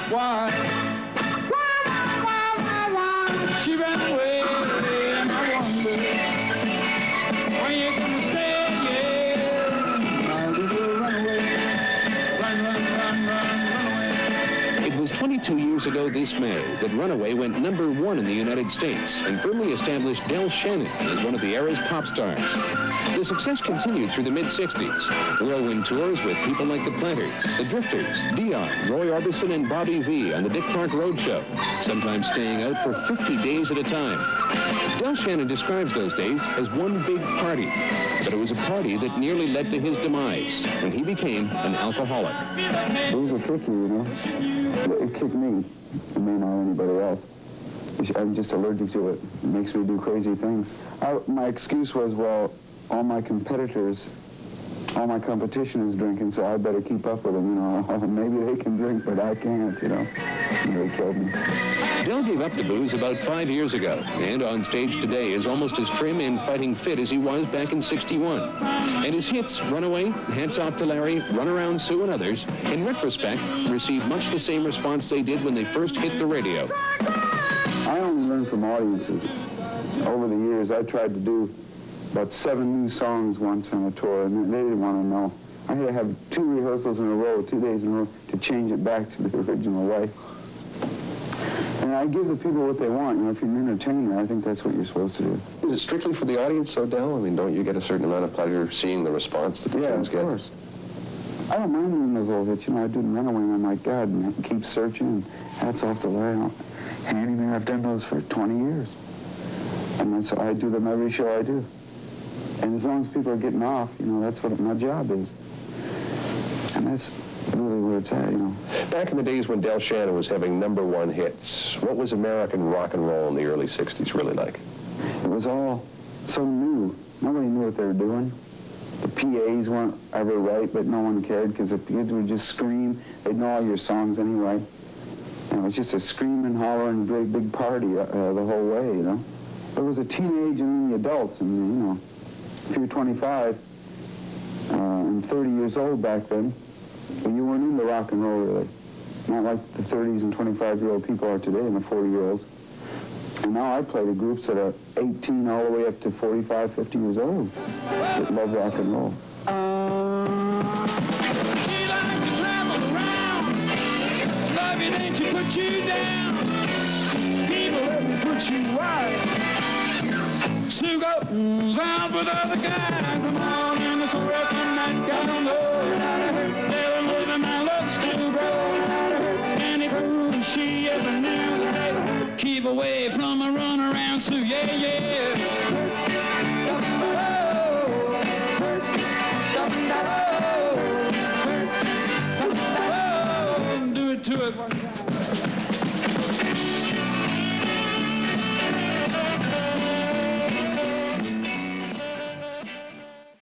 Why? She ran away, and I wonder when you gonna stay, yeah. I'll do the runaway. Run, run, run, run, run away. It was 22 years ago this May that Runaway went #1 in the United States and firmly established Del Shannon as one of the era's pop stars. The success continued through the mid-60s. Whirlwind tours with people like the Planters, the Drifters, Dion, Roy Orbison, and Bobby V on the Dick Clark Roadshow, sometimes staying out for 50 days at a time. Del Shannon describes those days as one big party, but it was a party that nearly led to his demise when he became an alcoholic. Booze will kick you, you know. It kicked me. It may not anybody else. I'm just allergic to it. It makes me do crazy things. My excuse was, well, all my competitors, all my competition is drinking, so I better keep up with them, you know. Maybe they can drink, but I can't, you know. And they killed me. Del gave up the booze about 5 years ago, and on stage today is almost as trim and fighting fit as he was back in '61. And his hits, Runaway, Hats Off to Larry, Run Around Sue, and others, in retrospect, received much the same response they did when they first hit the radio. I only learned from audiences. Over the years, I tried to do about 7 new songs once on a tour, and they didn't want to know. I had to have 2 rehearsals in a row, 2 days in a row, to change it back to the original way. And I give the people what they want. You know, if you're an entertainer, I think that's what you're supposed to do. Is it strictly for the audience, though, Del? I mean, don't you get a certain amount of pleasure seeing the response that the fans get? Yeah, of course. I don't mind doing those old hits. You know, I do Runaway, and I'm like, God, and I keep searching. Hats Off to Larry. Handyman, I've done those for 20 years. And that's I do them every show I do. And as long as people are getting off, you know, that's what my job is. And that's really where it's at, you know. Back in the days when Del Shannon was having #1 hits, what was American rock and roll in the early '60s really like? It was all so new. Nobody knew what they were doing. The PAs weren't ever right, but no one cared, because if kids would just scream, they'd know all your songs anyway. And it was just a screaming, hollering, great big party the whole way, you know. There was a teenage and then the adults, and, you know, if you're 25 and 30 years old back then, well, you weren't into rock and roll, really. Not like the 30s and 25-year-old people are today and the 40-year-olds. And now I play to groups that are 18 all the way up to 45, 50 years old that love rock and roll. She likes to travel around. Love you, then she put you down. People let me put you right. Sue goes out with other guys. Come on in this record night, got on low. Never living my looks to grow. Any fool she ever knew. Keep away from a run around Sue, yeah, yeah. Do it to it one time.